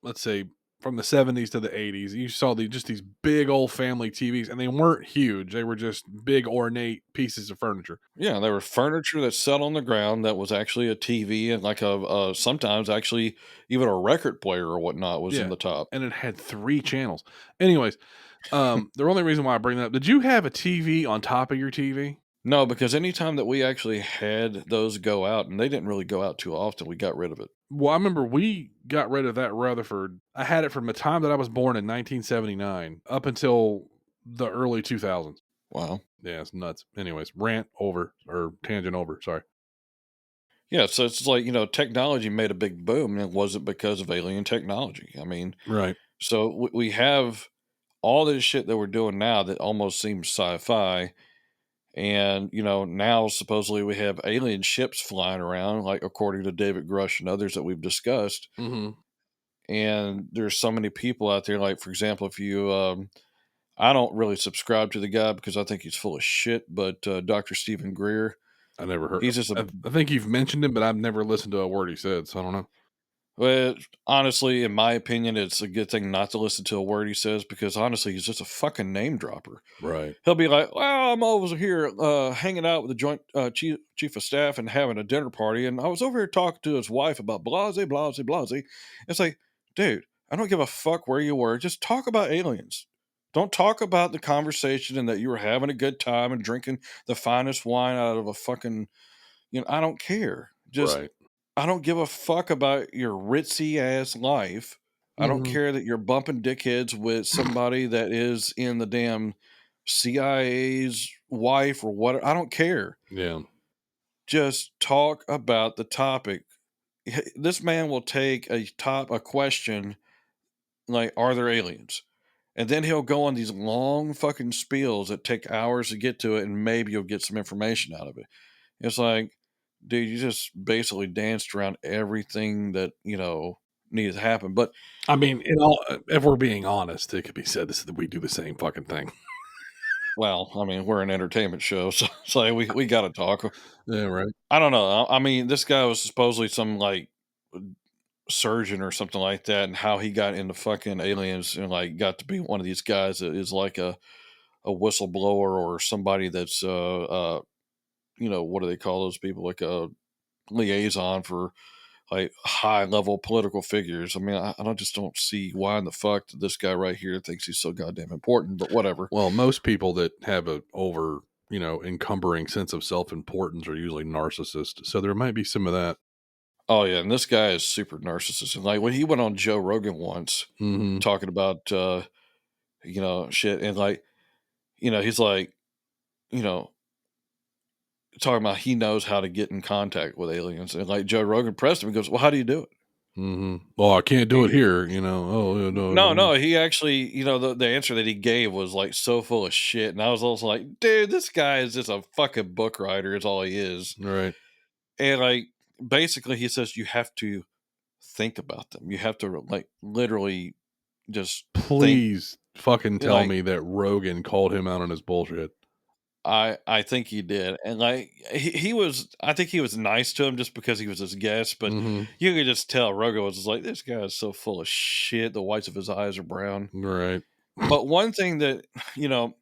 Speaker 2: let's say from the 70s to the 80s, you saw just these big old family TVs, and they weren't huge. They were just big ornate pieces of furniture.
Speaker 1: Yeah, there were furniture that sat on the ground that was actually a TV and like sometimes actually even a record player or whatnot was in
Speaker 2: Yeah,
Speaker 1: the top.
Speaker 2: and it had 3 channels. Anyways, the only reason why I bring that up, did you have a TV on top of your TV?
Speaker 1: No, because anytime that we actually had those go out, and they didn't really go out too often, we got rid of it.
Speaker 2: Well, I remember we got rid of that Rutherford. I had it from the time that I was born in 1979 up until the early 2000s.
Speaker 1: Wow.
Speaker 2: Yeah, it's nuts. Anyways, rant over or tangent over. Sorry.
Speaker 1: Yeah, so it's like, technology made a big boom, and it wasn't because of alien technology. I mean,
Speaker 2: Right.
Speaker 1: so we have all this shit that we're doing now that almost seems sci-fi. And, now supposedly we have alien ships flying around, like according to David Grush and others that we've discussed.
Speaker 2: Hmm.
Speaker 1: And there's so many people out there, like, for example, if you, I don't really subscribe to the guy because I think he's full of shit, but Dr. Stephen Greer,
Speaker 2: I never heard.
Speaker 1: he's just a,
Speaker 2: I think you've mentioned him, but I've never listened to a word he said, so I don't know.
Speaker 1: well, honestly, in my opinion, it's a good thing not to listen to a word he says because honestly, he's just a fucking name dropper.
Speaker 2: Right.
Speaker 1: He'll be like, "Well, I'm over here hanging out with the joint chief of staff and having a dinner party, and I was over here talking to his wife about blase, blase, blase." It's like, dude, I don't give a fuck where you were. Just talk about aliens. Don't talk about the conversation and that you were having a good time and drinking the finest wine out of a fucking. I don't care. Just
Speaker 2: Right.
Speaker 1: I don't give a fuck about your ritzy ass life. I don't
Speaker 2: Hmm.
Speaker 1: care that you're bumping dickheads with somebody that is in the damn CIA's wife or what. I don't care.
Speaker 2: Yeah.
Speaker 1: Just talk about the topic. This man will take a question like, "Are there aliens?" And then he'll go on these long fucking spiels that take hours to get to it, and maybe you'll get some information out of it. It's like, dude, you just basically danced around everything that, needed to happen. But,
Speaker 2: I mean, if we're being honest, it could be said this that we do the same fucking thing.
Speaker 1: well, I mean, we're an entertainment show, so we got to talk.
Speaker 2: Yeah. Right.
Speaker 1: I don't know. I mean, this guy was supposedly some like surgeon or something like that, and how he got into fucking aliens and like got to be one of these guys that is like a whistleblower or somebody that's what do they call those people, like a liaison for like high level political figures. I mean, I don't see why in the fuck that this guy right here thinks he's so goddamn important, but whatever.
Speaker 2: Well, most people that have a over encumbering sense of self-importance are usually narcissists. So there might be some of that.
Speaker 1: Oh yeah, and this guy is super narcissistic. Like when he went on Joe Rogan once
Speaker 2: Mhm.
Speaker 1: talking about shit, and like, he's like, you know, talking about he knows how to get in contact with aliens. And like Joe Rogan pressed him, he goes, "Well, how do you do it?"
Speaker 2: Mhm. Well, I can't do it
Speaker 1: He,
Speaker 2: here, Oh, yeah, no,
Speaker 1: no,
Speaker 2: no.
Speaker 1: no, he actually, the answer that he gave was like so full of shit. And I was also like, dude, this guy is just a fucking book writer, is all he is.
Speaker 2: Right.
Speaker 1: And like basically he says you have to think about them. You have to like literally just think
Speaker 2: Please fucking tell
Speaker 1: like
Speaker 2: me that Rogan called him out on his bullshit.
Speaker 1: I think he did. And like he was, I think he was nice to him just because he was his guest, but
Speaker 2: Mhm.
Speaker 1: you could just tell Rogan was just like, this guy is so full of shit. The whites of his eyes are brown.
Speaker 2: Right.
Speaker 1: But one thing that, you know,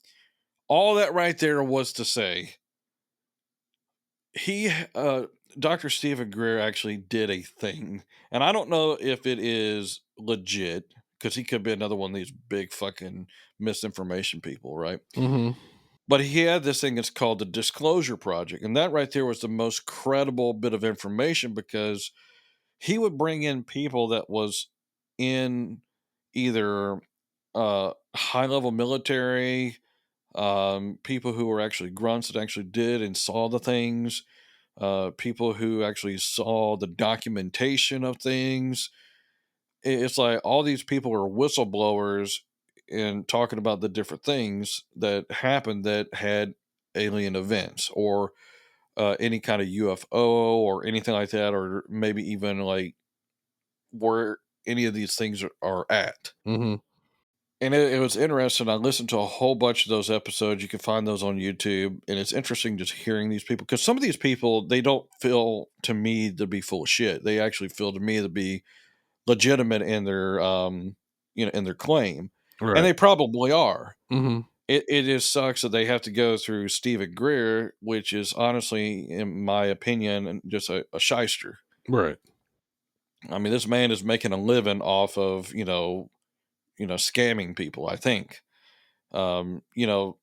Speaker 1: all that right there was to say, he, Dr. Stephen Greer actually did a thing. And I don't know if it is legit because he could be another one of these big fucking misinformation people, right?
Speaker 2: Mhm.
Speaker 1: But he had this thing that's called the Disclosure Project. And that right there was the most credible bit of information because he would bring in people that was in either high level military, people who were actually grunts that actually did and saw the things, people who actually saw the documentation of things. It's like all these people are whistleblowers and talking about the different things that happened that had alien events or any kind of UFO or anything like that, or maybe even like where any of these things are at.
Speaker 2: Mhm.
Speaker 1: And it was interesting. I listened to a whole bunch of those episodes. You can find those on YouTube, and it's interesting just hearing these people because some of these people they don't feel to me to be full of shit. They actually feel to me to be legitimate in their in their claim, and
Speaker 2: Right.
Speaker 1: they probably are.
Speaker 2: Mhm.
Speaker 1: It just sucks that they have to go through Stephen Greer, which is honestly, in my opinion, and just a shyster.
Speaker 2: Right.
Speaker 1: I mean, this man is making a living off of scamming people. I think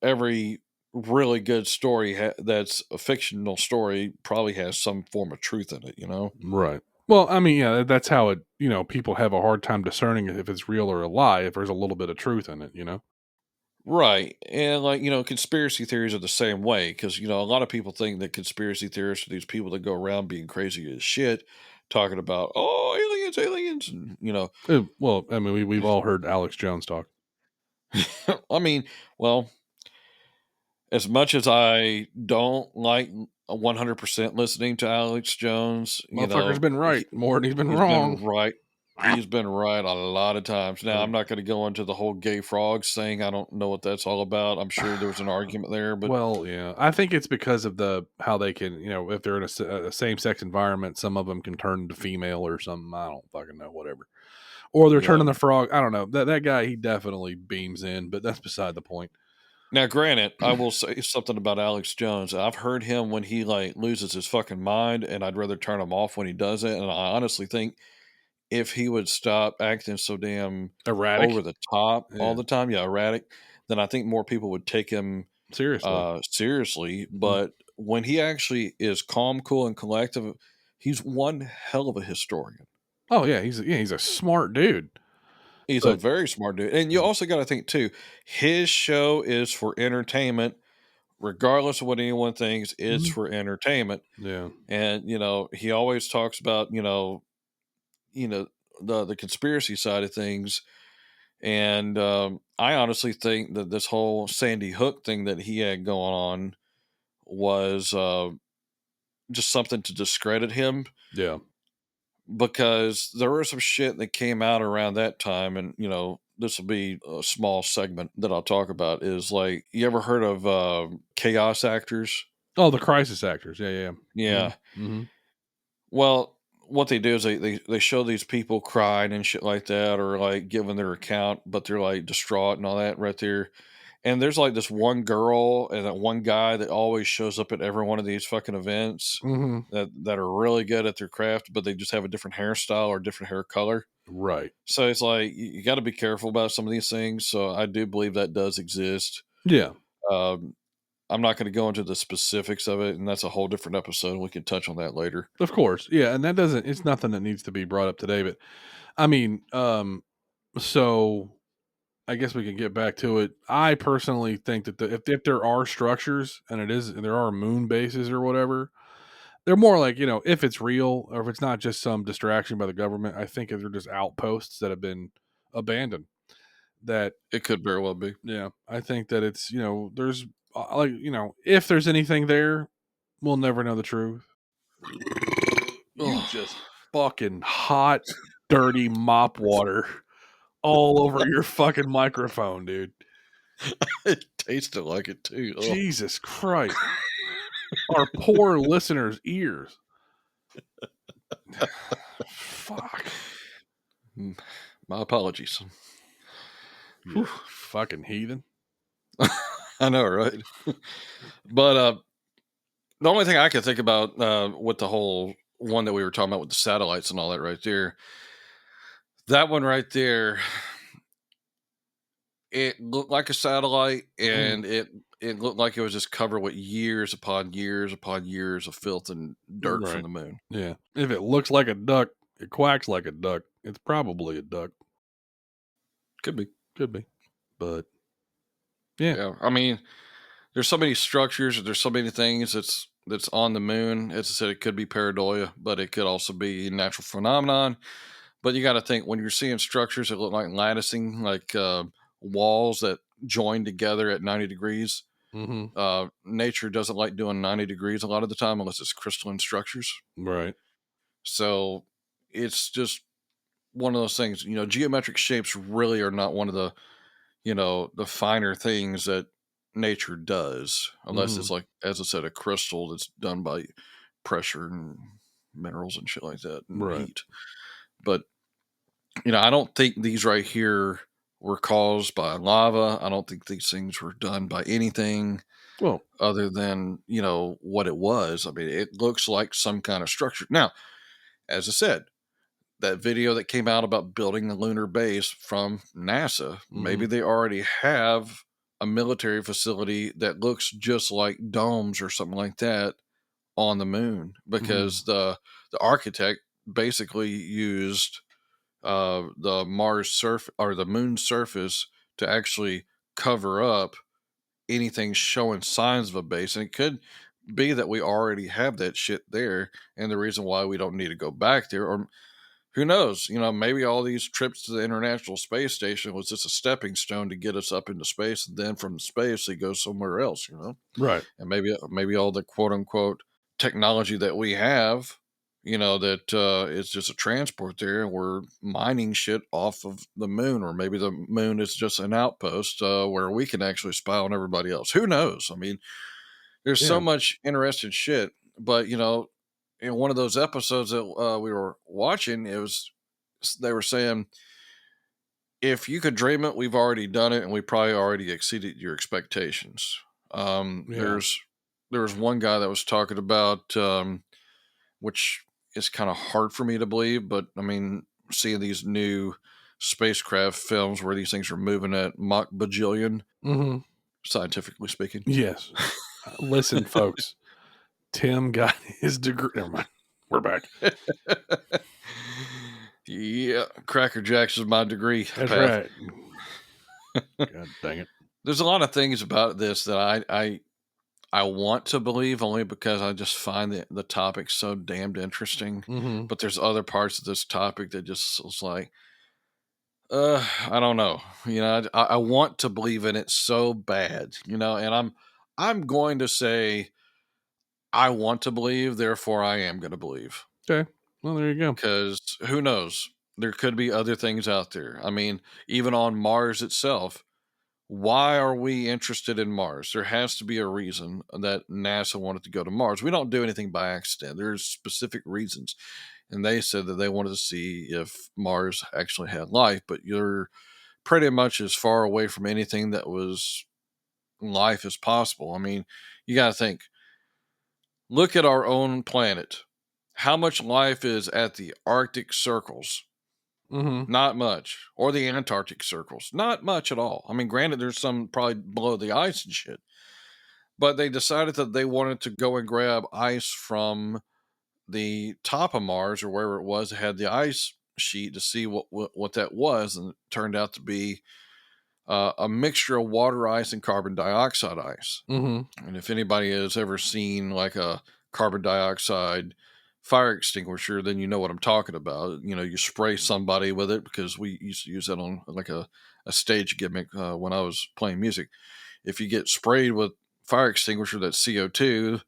Speaker 1: every really good story that's a fictional story probably has some form of truth in it.
Speaker 2: Right. Well, I mean, yeah, that's how people have a hard time discerning if it's real or a lie if there's a little bit of truth in it.
Speaker 1: Right. And like, conspiracy theories are the same way because, a lot of people think that conspiracy theorists are these people that go around being crazy as shit, talking about, oh, aliens, aliens. And,
Speaker 2: Well, I mean, we've all heard Alex Jones talk.
Speaker 1: I mean, well, as much as I don't like 100% listening to Alex Jones,
Speaker 2: Motherfucker's been right more than he's been
Speaker 1: he's been
Speaker 2: wrong.
Speaker 1: right. He's been right a lot of times. Now,
Speaker 2: Uh,
Speaker 1: I'm not going to go into the whole gay frogs thing. I don't know what that's all about. I'm sure there was an argument there, but
Speaker 2: Well, yeah, I think it's because of how they can, if they're in a same sex environment, some of them can turn to female or something. I don't fucking know, whatever. Or they're
Speaker 1: yeah.
Speaker 2: turning the frog. I don't know. That guy, he definitely beams in, but that's beside the point.
Speaker 1: Now, granted, I will say something about Alex Jones. I've heard him when he like loses his fucking mind, and I'd rather turn him off when he does it. And I honestly think if he would stop acting so damn over
Speaker 2: Erratic.
Speaker 1: the top all
Speaker 2: Yeah,
Speaker 1: the time, yeah, erratic, then I think more people would take him
Speaker 2: seriously.
Speaker 1: seriously.
Speaker 2: Mhm.
Speaker 1: But when he actually is calm, cool, and collective, he's one hell of a historian.
Speaker 2: Oh yeah, he's a smart dude.
Speaker 1: He's a
Speaker 2: But
Speaker 1: very smart dude. And you also got to think, too, his show is for entertainment regardless of what anyone thinks, it's
Speaker 2: Mhm.
Speaker 1: for entertainment.
Speaker 2: Yeah,
Speaker 1: And he always talks about you know the conspiracy side of things. And I honestly think that this whole Sandy Hook thing that he had going on was just something to discredit him
Speaker 2: yeah.
Speaker 1: because there was some shit that came out around that time, and this will be a small segment that I'll talk about. Is like, you ever heard of chaos actors?
Speaker 2: Oh, the crisis actors. Yeah, yeah. Mhm.
Speaker 1: Yeah.
Speaker 2: Mhm.
Speaker 1: Well, what they do is they show these people crying and shit like that, or like giving their account, but they're like distraught and all that right there. And there's like this one girl and that one guy that always shows up at every one of these fucking events
Speaker 2: Mhm.
Speaker 1: that are really good at their craft, but they just have a different hairstyle or different hair color.
Speaker 2: Right.
Speaker 1: So it's like you got to be careful about some of these things. So I do believe that does exist.
Speaker 2: Yeah.
Speaker 1: Um, I'm not going to go into the specifics of it, and that's a whole different episode. And we can touch on that later.
Speaker 2: Of course, yeah, and that doesn't. It's nothing that needs to be brought up today. But I mean, so I guess we can get back to it. I personally think that if there are structures and there are moon bases or whatever, they're more like, if it's real or if it's not just some distraction by the government. I think they're just outposts that have been abandoned. That
Speaker 1: It could very well be.
Speaker 2: Yeah, I think that it's there's if there's anything there, we'll never know the truth. You
Speaker 1: Oh,
Speaker 2: just fucking hot, dirty mop water all over your fucking microphone, dude.
Speaker 1: it tasted like it too. Oh.
Speaker 2: Jesus Christ. Our poor listeners' ears. Fuck.
Speaker 1: My apologies.
Speaker 2: You fucking heathen.
Speaker 1: I know, right? But the only thing I can think about with the whole one that we were talking about with the satellites and all that right there, that one right there, it looked like a satellite, and it looked like it was just covered with years upon years upon years of filth and dirt from
Speaker 2: Right.
Speaker 1: the moon.
Speaker 2: Yeah. If it looks like a duck, it quacks like a duck. It's probably a duck.
Speaker 1: Could be.
Speaker 2: Could be. But yeah.
Speaker 1: I mean, there's so many structures, there's so many things that's on the moon. As I said, it could be pareidolia, but it could also be a natural phenomenon. But you got to think, when you're seeing structures that look like latticing, like walls that join together at 90 degrees,
Speaker 2: Mm-hmm.
Speaker 1: nature doesn't like doing 90 degrees a lot of the time unless it's crystalline structures.
Speaker 2: Right.
Speaker 1: So it's just one of those things. Geometric shapes really are not one of the finer things that nature does, unless
Speaker 2: Mm-hmm.
Speaker 1: it's like, as I said, a crystal that's done by pressure and minerals and shit like that and
Speaker 2: Right.
Speaker 1: heat. But I don't think these right here were caused by lava. I don't think these things were done by anything
Speaker 2: Well,
Speaker 1: other than what it was. I mean, it looks like some kind of structure. Now, as I said, that video that came out about building the lunar base from NASA, maybe
Speaker 2: mm-hmm.
Speaker 1: they already have a military facility that looks just like domes or something like that on the moon,
Speaker 2: Mm-hmm.
Speaker 1: because the architect basically used the Mars surface or the moon surface to actually cover up anything showing signs of a base. And it could be that we already have that shit there, and the reason why we don't need to go back there, or who knows, maybe all these trips to the International Space Station was just a stepping stone to get us up into space, and then from space they go somewhere else.
Speaker 2: Right.
Speaker 1: And maybe all the quote unquote technology that we have, that is just a transport there, and we're mining shit off of the moon, or maybe the moon is just an outpost where we can actually spy on everybody else. Who knows? I mean, there's so
Speaker 2: Yeah.
Speaker 1: much interesting shit. But in one of those episodes that we were watching, they were saying, if you could dream it, we've already done it, and we probably already exceeded your expectations. Um,
Speaker 2: Yeah.
Speaker 1: there's there was one guy that was talking about, which is kind of hard for me to believe, but I mean, seeing these new spacecraft films where these things are moving at Mach bajillion,
Speaker 2: Mm-hmm.
Speaker 1: scientifically speaking.
Speaker 2: Yes. Listen, folks. Tim got his degree. Never mind. We're back.
Speaker 1: Yeah, Cracker Jacks is my degree
Speaker 2: That's
Speaker 1: path.
Speaker 2: right. God dang it.
Speaker 1: There's a lot of things about this that I want to believe, only because I just find the topic so damned interesting.
Speaker 2: Mm-hmm.
Speaker 1: But there's other parts of this topic that just was like, I don't know. I want to believe in it so bad. And I'm going to say I want to believe, therefore I am going to believe.
Speaker 2: Okay. Well, there you go.
Speaker 1: Because who knows? There could be other things out there. I mean, even on Mars itself, why are we interested in Mars? There has to be a reason that NASA wanted to go to Mars. We don't do anything by accident. There's specific reasons. And they said that they wanted to see if Mars actually had life, but you're pretty much as far away from anything that was life as possible. I mean, you got to think, look at our own planet. How much life is at the Arctic circles?
Speaker 2: Mm-hmm.
Speaker 1: Not much. Or the Antarctic circles. Not much at all. I mean, granted, there's some probably below the ice and shit. But they decided that they wanted to go and grab ice from the top of Mars or wherever it was that had the ice sheet to see what that was, and it turned out to be a mixture of water ice and carbon dioxide ice.
Speaker 2: Mm-hmm.
Speaker 1: And if anybody has ever seen like a carbon dioxide fire extinguisher, then you know what I'm talking about. You know, you spray somebody with it, because we used to use that on like a stage gimmick when I was playing music. If you get sprayed with fire extinguisher, that's CO2,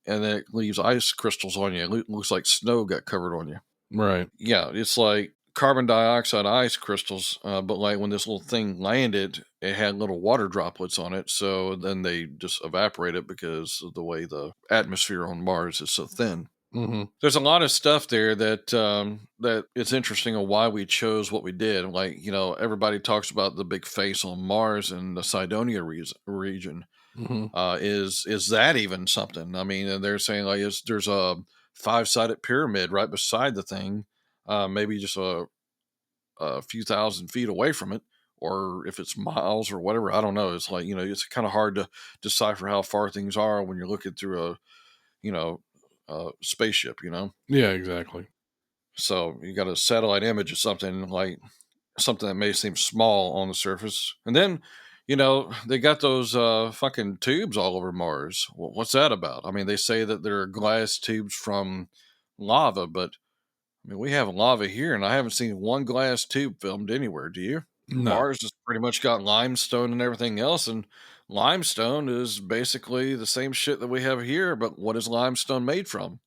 Speaker 1: and then it leaves ice crystals on you. It looks like snow got covered on you.
Speaker 2: Right.
Speaker 1: Yeah, it's like carbon dioxide ice crystals, but like when this little thing landed, it had little water droplets on it. So then they just evaporated because of the way the atmosphere on Mars is so thin.
Speaker 2: Mm-hmm.
Speaker 1: There's a lot of stuff there that it's interesting on why we chose what we did. Like, you know, everybody talks about the big face on Mars and the Cydonia region.
Speaker 2: Mm-hmm.
Speaker 1: Is that even something? I mean, and they're saying like there's a 5-sided pyramid right beside the thing, maybe just a few thousand feet away from it, or if it's miles or whatever. I don't know. It's like, you know, it's kind of hard to decipher how far things are when you're looking through a, you know, spaceship, you know.
Speaker 2: Yeah, exactly.
Speaker 1: So you got a satellite image of something like something that may seem small on the surface, and then, you know, they got those fucking tubes all over Mars. What's that about? I mean, they say that there are glass tubes from lava, but I mean, we have lava here, and I haven't seen one glass tube filmed anywhere. Do you?
Speaker 2: No.
Speaker 1: Mars has pretty much got limestone and everything else, and limestone is basically the same shit that we have here. But what is limestone made from?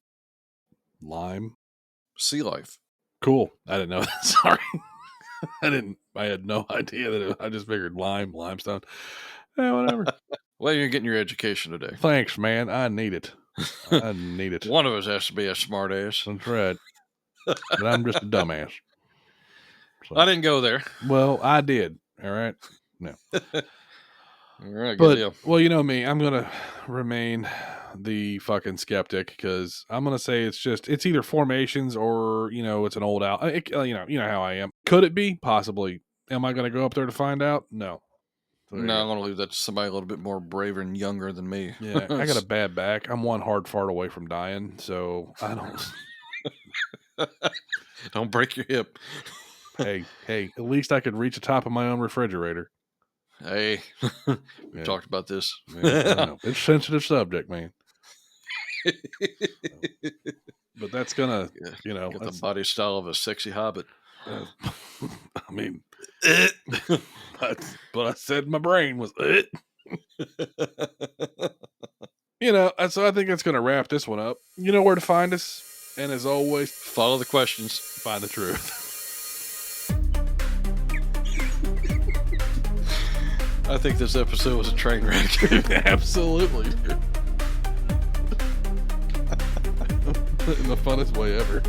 Speaker 2: Lime.
Speaker 1: Sea life.
Speaker 2: Cool. I didn't know that. Sorry. I had no idea that I just figured limestone. Yeah, whatever.
Speaker 1: Well, you're getting your education today.
Speaker 2: Thanks, man. I need it. I need it.
Speaker 1: One of us has to be a smart ass.
Speaker 2: That's right. But I'm just a dumbass. So.
Speaker 1: I didn't go there.
Speaker 2: Well, I did. All right. No.
Speaker 1: All right, good
Speaker 2: But,
Speaker 1: deal.
Speaker 2: well, you know me. I'm going to remain the fucking skeptic, because I'm going to say it's either formations or, you know, it's an old owl. You know how I am. Could it be? Possibly. Am I going to go up there to find out? No. So
Speaker 1: No, I'm going to leave that to somebody a little bit more braver and younger than me.
Speaker 2: yeah, I got a bad back. I'm one hard fart away from dying, so I don't.
Speaker 1: Don't break your hip.
Speaker 2: hey, at least I could reach the top of my own refrigerator.
Speaker 1: Hey, we talked about this.
Speaker 2: Yeah, I know. It's a sensitive subject, man. But that's gonna, you know,
Speaker 1: get the body style of a sexy hobbit.
Speaker 2: I mean, but I said my brain was you know, so I think that's gonna wrap this one up. You know where to find us, and as always,
Speaker 1: follow the questions,
Speaker 2: find the truth.
Speaker 1: I think this episode was a train wreck.
Speaker 2: Absolutely. In the funnest way ever.